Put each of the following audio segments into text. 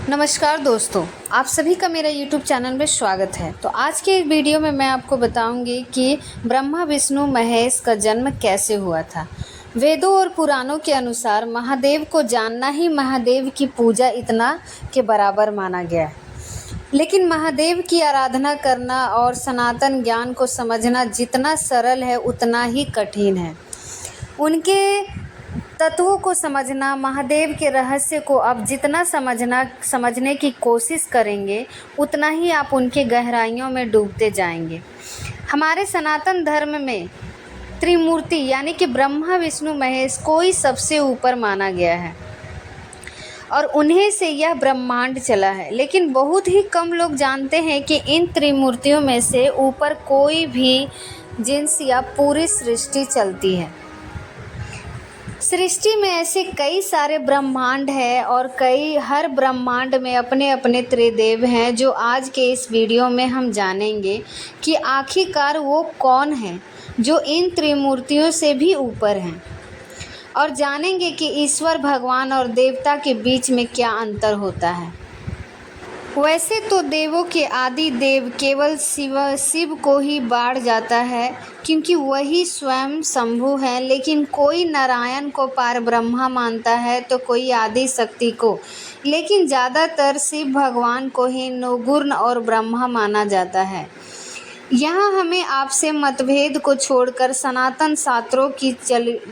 नमस्कार दोस्तों, आप सभी का मेरा YouTube चैनल में स्वागत है। तो आज के वीडियो में मैं आपको बताऊंगी कि ब्रह्मा विष्णु महेश का जन्म कैसे हुआ था। वेदों और पुराणों के अनुसार महादेव को जानना ही महादेव की पूजा इतना के बराबर माना गया है। लेकिन महादेव की आराधना करना और सनातन ज्ञान को समझना जितना सरल है उतना ही कठिन है। उनके तत्वों को समझना, महादेव के रहस्य को आप जितना समझने की कोशिश करेंगे उतना ही आप उनके गहराइयों में डूबते जाएंगे। हमारे सनातन धर्म में त्रिमूर्ति यानी कि ब्रह्मा विष्णु महेश को ही सबसे ऊपर माना गया है और उन्हीं से यह ब्रह्मांड चला है। लेकिन बहुत ही कम लोग जानते हैं कि इन त्रिमूर्तियों में से ऊपर कोई भी जिन्स या पूरी सृष्टि चलती है। सृष्टि में ऐसे कई सारे ब्रह्मांड हैं और हर ब्रह्मांड में अपने अपने त्रिदेव हैं, जो आज के इस वीडियो में हम जानेंगे कि आखिरकार वो कौन हैं जो इन त्रिमूर्तियों से भी ऊपर हैं, और जानेंगे कि ईश्वर भगवान और देवता के बीच में क्या अंतर होता है। वैसे तो देवों के आदि देव केवल शिव को ही बाढ़ जाता है, क्योंकि वही स्वयं शंभु है। लेकिन कोई नारायण को पार ब्रह्मा मानता है तो कोई आदि शक्ति को, लेकिन ज़्यादातर शिव भगवान को ही नौगुण और ब्रह्मा माना जाता है। यहाँ हमें आपसे मतभेद को छोड़कर सनातन शास्त्रों की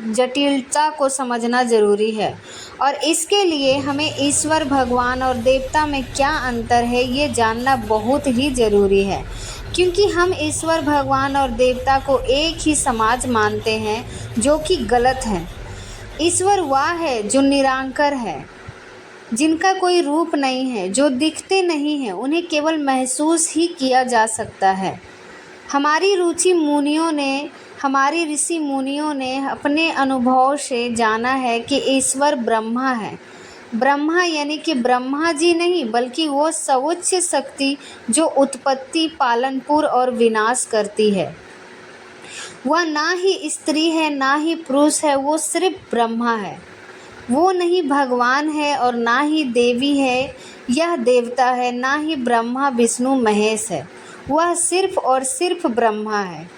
जटिलता को समझना जरूरी है, और इसके लिए हमें ईश्वर भगवान और देवता में क्या अंतर है ये जानना बहुत ही ज़रूरी है। क्योंकि हम ईश्वर भगवान और देवता को एक ही समाज मानते हैं, जो कि गलत है। ईश्वर वह है जो निरांकर है, जिनका कोई रूप नहीं है, जो दिखते नहीं हैं, उन्हें केवल महसूस ही किया जा सकता है। हमारी ऋषि मुनियों ने अपने अनुभव से जाना है कि ईश्वर ब्रह्मा है। ब्रह्मा यानी कि ब्रह्मा जी नहीं, बल्कि वो सर्वोच्च शक्ति जो उत्पत्ति, पालनपुर और विनाश करती है। वह ना ही स्त्री है ना ही पुरुष है, वो सिर्फ ब्रह्मा है। वो नहीं भगवान है और ना ही देवी है, यह देवता है। ना ही ब्रह्मा विष्णु महेश है, वह सिर्फ और सिर्फ ब्रह्मा है।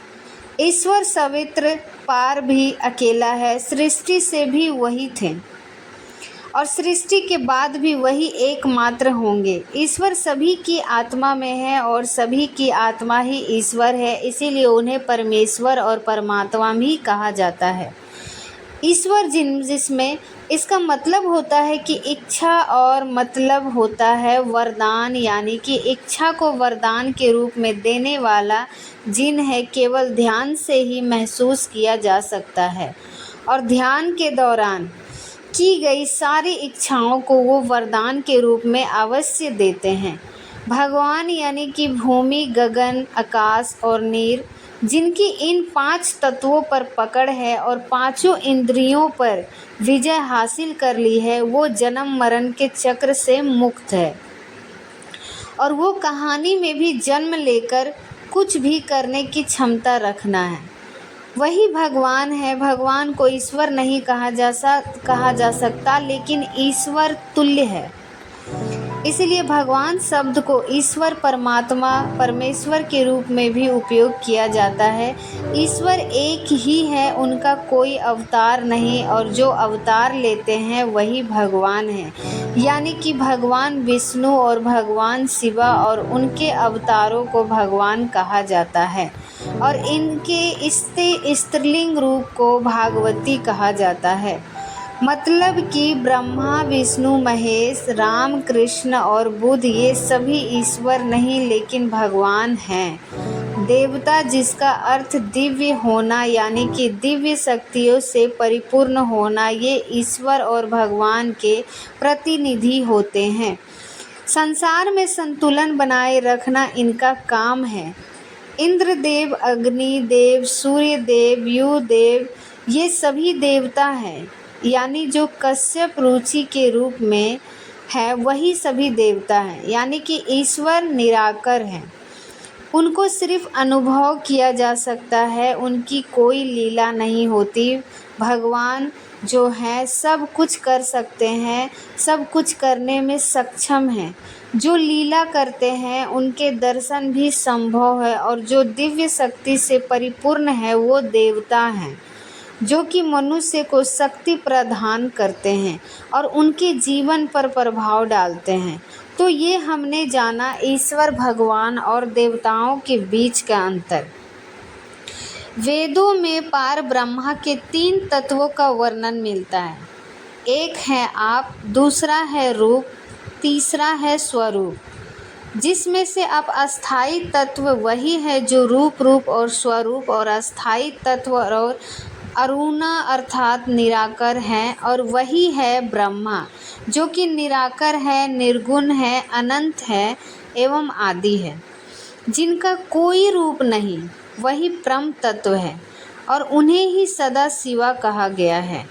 ईश्वर सवित्र पार भी अकेला है, सृष्टि से भी वही थे और सृष्टि के बाद भी वही एकमात्र होंगे। ईश्वर सभी की आत्मा में है और सभी की आत्मा ही ईश्वर है, इसीलिए उन्हें परमेश्वर और परमात्मा भी कहा जाता है। ईश्वर जिसमें इसका मतलब होता है कि इच्छा, और मतलब होता है वरदान, यानी कि इच्छा को वरदान के रूप में देने वाला जिन है केवल ध्यान से ही महसूस किया जा सकता है, और ध्यान के दौरान की गई सारी इच्छाओं को वो वरदान के रूप में अवश्य देते हैं। भगवान यानी कि भूमि, गगन, आकाश और नीर, जिनकी इन 5 तत्वों पर पकड़ है और 5 इंद्रियों पर विजय हासिल कर ली है, वो जन्म मरण के चक्र से मुक्त है और वो कहानी में भी जन्म लेकर कुछ भी करने की क्षमता रखना है। वही भगवान है। भगवान को ईश्वर नहीं कहा जा सकता, लेकिन ईश्वर तुल्य है। इसलिए भगवान शब्द को ईश्वर, परमात्मा, परमेश्वर के रूप में भी उपयोग किया जाता है। ईश्वर एक ही है, उनका कोई अवतार नहीं, और जो अवतार लेते हैं वही भगवान है। यानी कि भगवान विष्णु और भगवान शिवा और उनके अवतारों को भगवान कहा जाता है, और इनके स्त्रीलिंग रूप को भागवती कहा जाता है। मतलब कि ब्रह्मा विष्णु महेश, राम कृष्ण और बुद्ध ये सभी ईश्वर नहीं, लेकिन भगवान हैं। देवता, जिसका अर्थ दिव्य होना यानी कि दिव्य शक्तियों से परिपूर्ण होना, ये ईश्वर और भगवान के प्रतिनिधि होते हैं। संसार में संतुलन बनाए रखना इनका काम है। इंद्रदेव, अग्नि देव, सूर्य देव, यु देव, ये सभी देवता हैं। यानी जो कश्यप रुचि के रूप में है वही सभी देवता हैं। यानी कि ईश्वर निराकर हैं, उनको सिर्फ अनुभव किया जा सकता है, उनकी कोई लीला नहीं होती। भगवान जो हैं सब कुछ कर सकते हैं, सब कुछ करने में सक्षम हैं। जो लीला करते हैं उनके दर्शन भी संभव है, और जो दिव्य शक्ति से परिपूर्ण है वो देवता हैं, जो कि मनुष्य को शक्ति प्रदान करते हैं और उनके जीवन पर प्रभाव डालते हैं। तो ये हमने जाना ईश्वर भगवान और देवताओं के बीच का अंतर। वेदों में पार ब्रह्मा के 3 तत्वों का वर्णन मिलता है। एक है आप, दूसरा है रूप, तीसरा है स्वरूप। जिसमें से अब अस्थाई तत्व वही है जो रूप और स्वरूप, और अस्थाई तत्व और अरुणा अर्थात निराकर हैं, और वही है ब्रह्मा, जो कि निराकर है, निर्गुण है, अनंत है एवं आदि है, जिनका कोई रूप नहीं। वही परम तत्व है और उन्हें ही सदा शिवा कहा गया है।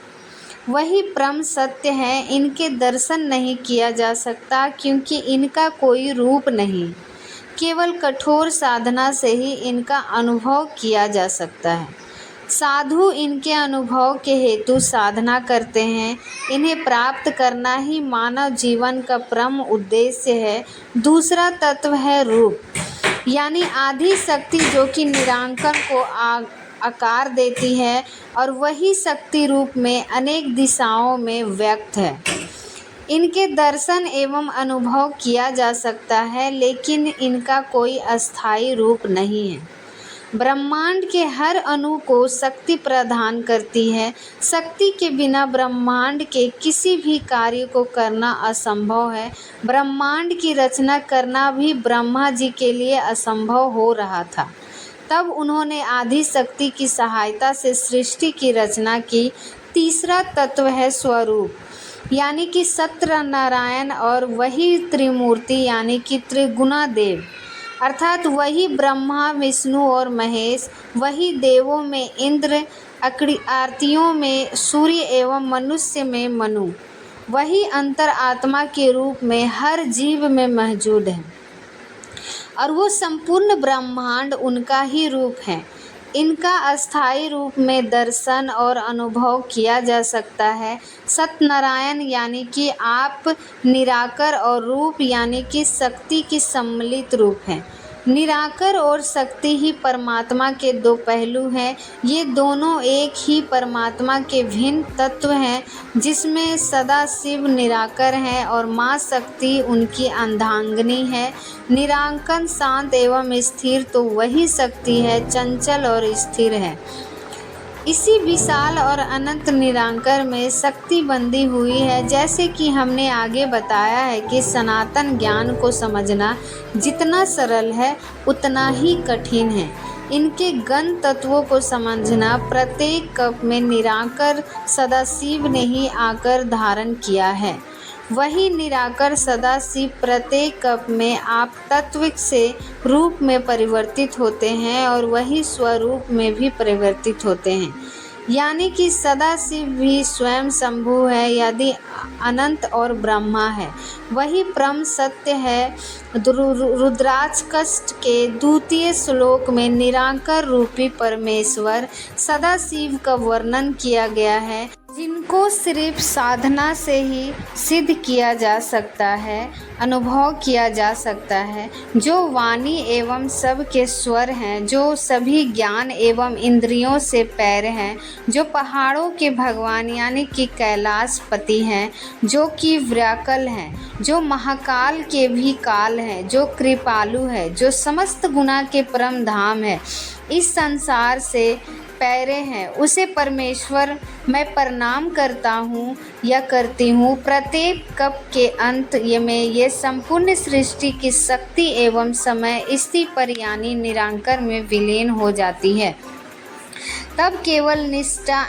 वही परम सत्य है। इनके दर्शन नहीं किया जा सकता क्योंकि इनका कोई रूप नहीं। केवल कठोर साधना से ही इनका अनुभव किया जा सकता है। साधु इनके अनुभव के हेतु साधना करते हैं। इन्हें प्राप्त करना ही मानव जीवन का परम उद्देश्य है। दूसरा तत्व है रूप, यानी आदि शक्ति, जो कि निरांकन को आकार देती है, और वही शक्ति रूप में अनेक दिशाओं में व्यक्त है। इनके दर्शन एवं अनुभव किया जा सकता है, लेकिन इनका कोई अस्थायी रूप नहीं है। ब्रह्मांड के हर अणु को शक्ति प्रदान करती है। शक्ति के बिना ब्रह्मांड के किसी भी कार्य को करना असंभव है। ब्रह्मांड की रचना करना भी ब्रह्मा जी के लिए असंभव हो रहा था। तब उन्होंने आदि शक्ति की सहायता से सृष्टि की रचना की। तीसरा तत्व है स्वरूप, यानी कि सत्यनारायण, और वही त्रिमूर्ति यानी कि त्रिगुणा देव, अर्थात वही ब्रह्मा, विष्णु और महेश, वही देवों में इंद्र, आरतियों में सूर्य एवं मनुष्य में मनु, वही अंतर आत्मा के रूप में हर जीव में मौजूद है, और वो संपूर्ण ब्रह्मांड उनका ही रूप है। इनका अस्थायी रूप में दर्शन और अनुभव किया जा सकता है। सत्यनारायण यानी कि आप निराकर, और रूप यानी कि शक्ति की सम्मिलित रूप है। निराकर और शक्ति ही परमात्मा के 2 पहलू हैं। ये दोनों एक ही परमात्मा के भिन्न तत्व हैं, जिसमें सदाशिव निराकर हैं और माँ शक्ति उनकी अर्धांगिनी है। निरांकन शांत एवं स्थिर, तो वही शक्ति है चंचल और स्थिर है। इसी विशाल और अनंत निरांकर में शक्ति बंधी हुई है। जैसे कि हमने आगे बताया है कि सनातन ज्ञान को समझना जितना सरल है उतना ही कठिन है। इनके गण तत्वों को समझना, प्रत्येक कप में निराकर सदाशिव ने ही आकर धारण किया है। वही निराकर सदाशिव प्रत्येक कप में आप तत्व से रूप में परिवर्तित होते हैं, और वही स्वरूप में भी परिवर्तित होते हैं। यानी कि सदाशिव भी स्वयं शंभु है, यदि अनंत और ब्रह्मा है। वही परम सत्य है। रुद्राक्षकष्ट के 2 श्लोक में निराकर रूपी परमेश्वर सदाशिव का वर्णन किया गया है, जिनको सिर्फ साधना से ही सिद्ध किया जा सकता है, अनुभव किया जा सकता है, जो वाणी एवं सब के स्वर हैं, जो सभी ज्ञान एवं इंद्रियों से पैर हैं, जो पहाड़ों के भगवान यानी कि कैलाशपति हैं, जो कि व्याकुल हैं, जो महाकाल के भी काल हैं, जो कृपालु है, जो समस्त गुना के परम धाम है, इस संसार से पैरे हैं, उसे परमेश्वर मैं प्रणाम करता हूँ या करती हूँ। प्रत्येक कप के अंत में ये संपूर्ण सृष्टि की शक्ति एवं समय स्थिति पर यानी निरांकर में विलीन हो जाती है। तब केवल निष्ठा,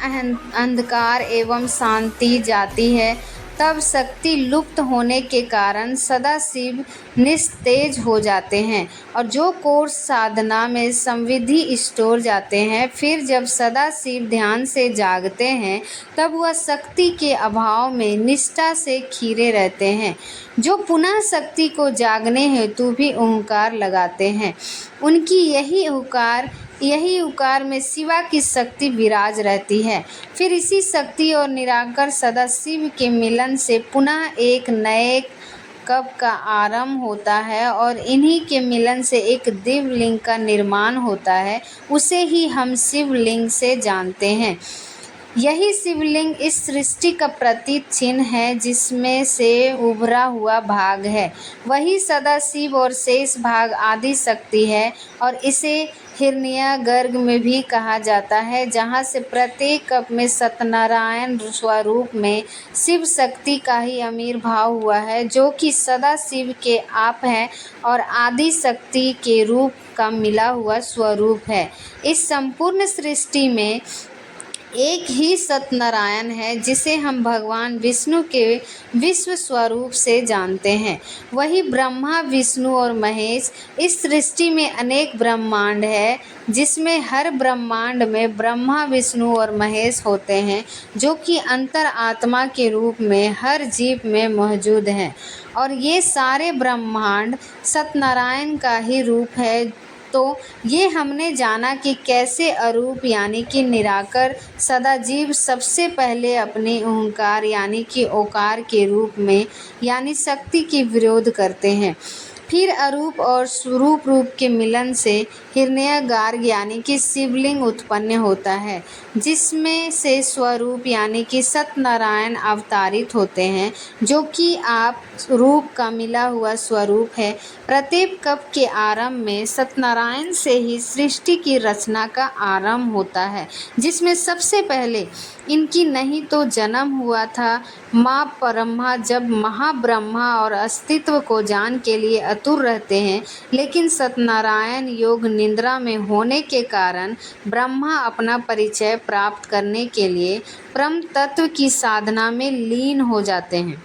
अंधकार एवं शांति जाती है। तब शक्ति लुप्त होने के कारण सदाशिव निस्तेज हो जाते हैं, और जो कोर्स साधना में संविधि स्टोर जाते हैं। फिर जब सदाशिव ध्यान से जागते हैं, तब वह शक्ति के अभाव में निष्ठा से खीरे रहते हैं, जो पुनः शक्ति को जागने हेतु भी ओंकार लगाते हैं। उनकी यही ओंकार यही उकार में शिवा की शक्ति विराज रहती है। फिर इसी शक्ति और निराकर सदाशिव के मिलन से पुनः एक नए कब का आरंभ होता है और इन्हीं के मिलन से एक दिव्यलिंग का निर्माण होता है। उसे ही हम शिवलिंग से जानते हैं। यही शिवलिंग इस सृष्टि का प्रतीक चिन्ह है, जिसमें से उभरा हुआ भाग है वही सदाशिव और शेष भाग आदि शक्ति है। और इसे हिरण्यगर्भ में भी कहा जाता है, जहाँ से प्रत्येक कप में सत्यनारायण स्वरूप में शिव शक्ति का ही आविर्भाव हुआ है, जो कि सदाशिव के आप हैं और आदि शक्ति के रूप का मिला हुआ स्वरूप है। इस संपूर्ण सृष्टि में एक ही सत्यनारायण है, जिसे हम भगवान विष्णु के विश्व स्वरूप से जानते हैं। वही ब्रह्मा, विष्णु और महेश। इस सृष्टि में अनेक ब्रह्मांड है, जिसमें हर ब्रह्मांड में ब्रह्मा, विष्णु और महेश होते हैं, जो कि अंतर आत्मा के रूप में हर जीव में मौजूद हैं। और ये सारे ब्रह्मांड सत्यनारायण का ही रूप है। तो ये हमने जाना कि कैसे अरूप यानी कि निराकर सदाजीव सबसे पहले अपने ओंकार यानी कि ओकार के रूप में यानी शक्ति की विरोध करते हैं। फिर अरूप और स्वरूप रूप के मिलन से हिरण्यगर्भ यानी कि शिवलिंग उत्पन्न होता है, जिसमें से स्वरूप यानी कि सत्यनारायण अवतारित होते हैं, जो कि आप रूप का मिला हुआ स्वरूप है। प्रत्येक कप के आरंभ में सत्यनारायण से ही सृष्टि की रचना का आरंभ होता है, जिसमें सबसे पहले इनकी नहीं तो जन्म हुआ था। माँ ब्रह्मा जब महाब्रह्मा और अस्तित्व को जान के लिए आतुर रहते हैं, लेकिन सत्यनारायण योग निद्रा में होने के कारण ब्रह्मा अपना परिचय प्राप्त करने के लिए परम तत्व की साधना में लीन हो जाते हैं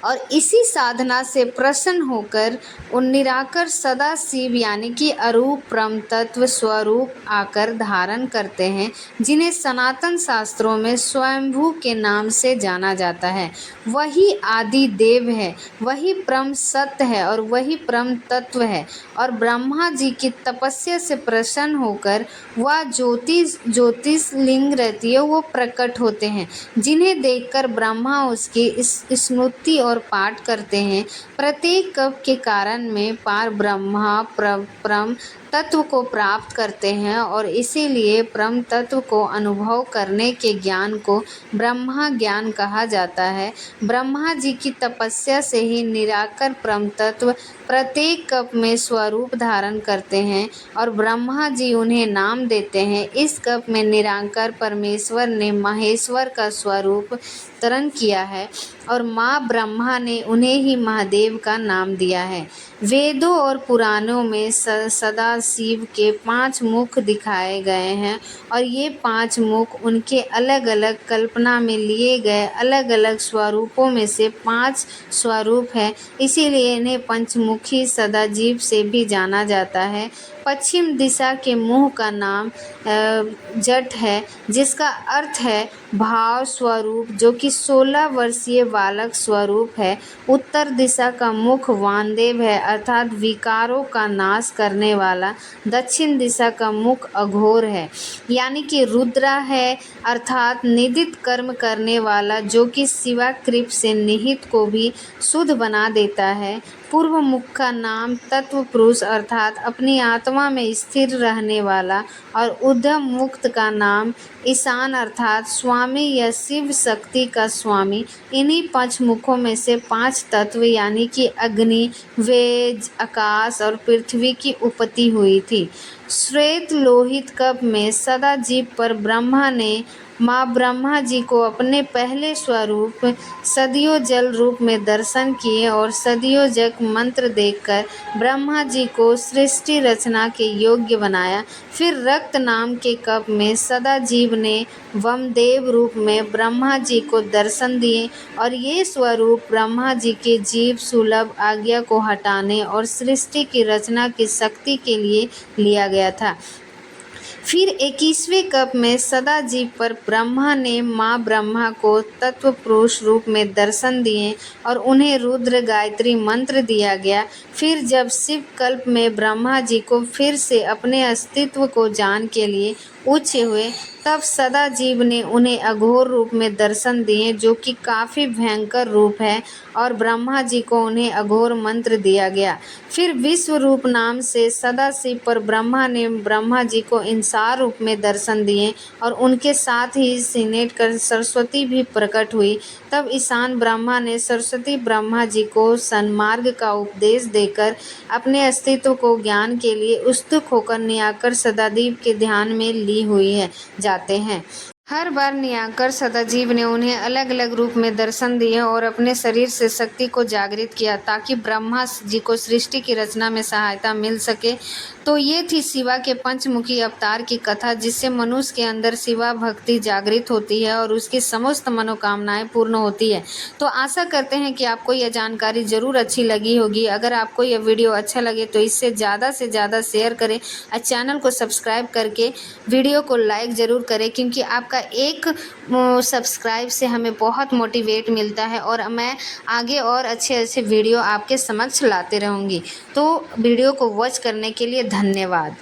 और इसी साधना से प्रसन्न होकर उन निराकर सदाशिव यानी कि अरूप परम तत्व स्वरूप आकर धारण करते हैं, जिन्हें सनातन शास्त्रों में स्वयंभू के नाम से जाना जाता है। वही आदि देव है, वही परम सत्य है और वही परम तत्व है। और ब्रह्मा जी की तपस्या से प्रसन्न होकर वह ज्योतिषलिंग रहती है, वो प्रकट होते हैं, जिन्हें देखकर ब्रह्मा उसकी स्मृति और पाठ करते हैं। प्रत्येक कप के कारण में पार ब्रह्मा परम तत्व को प्राप्त करते हैं और इसीलिए परम तत्व को अनुभव करने के ज्ञान को ब्रह्मा ज्ञान कहा जाता है। ब्रह्मा जी की तपस्या से ही निराकर परम तत्व प्रत्येक कप में स्वरूप धारण करते हैं और ब्रह्मा जी उन्हें नाम देते हैं। इस कप में निराकर परमेश्वर ने महेश्वर का स्वरूप धारण किया है और माँ ब्रह्मा ने उन्हें ही महादेव का नाम दिया है। वेदों और पुराणों में सदाशिव के 5 मुख दिखाए गए हैं और ये 5 मुख उनके अलग अलग कल्पना में लिए गए अलग अलग स्वरूपों में से 5 स्वरूप हैं। इसीलिए इन्हें पंचमुखी सदाशिव से भी जाना जाता है। पश्चिम दिशा के मुंह का नाम जट है, जिसका अर्थ है भाव स्वरूप, जो कि 16 वर्षीय बालक स्वरूप है। उत्तर दिशा का मुख वामदेव है, अर्थात विकारों का नाश करने वाला। दक्षिण दिशा का मुख अघोर है, यानी कि रुद्रा है, अर्थात निदित कर्म करने वाला, जो कि शिवा कृप से निहित को भी शुद्ध बना देता है। पूर्व मुख का नाम तत्व पुरुष, अर्थात अपनी आत्मा में स्थिर रहने वाला। और उद्धम मुक्त का नाम ईशान, अर्थात स्वामी या शिव शक्ति का स्वामी। इन्हीं 5 मुखों में से 5 तत्व यानी कि अग्नि, वेद, आकाश और पृथ्वी की उत्पत्ति हुई थी। श्वेत लोहित कप में सदाजीव पर ब्रह्मा ने माँ ब्रह्मा जी को अपने पहले स्वरूप सदियों जल रूप में दर्शन किए और सदियों जग मंत्र देकर ब्रह्मा जी को सृष्टि रचना के योग्य बनाया। फिर रक्त नाम के कप में सदाजीव ने वामदेव रूप में ब्रह्मा जी को दर्शन दिए और ये स्वरूप ब्रह्मा जी के जीव सुलभ आज्ञा को हटाने और सृष्टि की रचना की शक्ति के लिए लिया गया था। फिर 21वें कल्प में सदाजीव पर ब्रह्मा ने माँ ब्रह्मा को तत्व पुरुष रूप में दर्शन दिए और उन्हें रुद्र गायत्री मंत्र दिया गया। फिर जब शिव कल्प में ब्रह्मा जी को फिर से अपने अस्तित्व को जान के लिए उच्च हुए, तब सदाजीव ने उन्हें अघोर रूप में दर्शन दिए, जो कि काफ़ी भयंकर रूप है, और ब्रह्मा जी को उन्हें अघोर मंत्र दिया गया। फिर विश्व रूप नाम से सदाशिव पर ब्रह्मा ने ब्रह्मा जी को इंसार रूप में दर्शन दिए और उनके साथ ही सिनेट कर सरस्वती भी प्रकट हुई। तब ईशान ब्रह्मा ने सरस्वती ब्रह्मा जी को सन्मार्ग का उपदेश देकर अपने अस्तित्व को ज्ञान के लिए उत्सुक होकर नियाकर सदाशिव के ध्यान में ली हुई है जाते हैं। हर बार नियाकर सदाजीव ने उन्हें अलग अलग रूप में दर्शन दिए और अपने शरीर से शक्ति को जागृत किया ताकि ब्रह्मा जी को सृष्टि की रचना में सहायता मिल सके। तो ये थी शिवा के पंचमुखी अवतार की कथा, जिससे मनुष्य के अंदर शिवा भक्ति जागृत होती है और उसकी समस्त मनोकामनाएं पूर्ण होती है। तो आशा करते हैं कि आपको यह जानकारी ज़रूर अच्छी लगी होगी। अगर आपको यह वीडियो अच्छा लगे तो इससे ज़्यादा से ज़्यादा शेयर करें और चैनल को सब्सक्राइब करके वीडियो को लाइक ज़रूर करें, क्योंकि आपका एक सब्सक्राइब से हमें बहुत मोटिवेट मिलता है और मैं आगे और अच्छे अच्छे वीडियो आपके समक्ष लाते रहूँगी। तो वीडियो को वॉच करने के लिए धन्यवाद।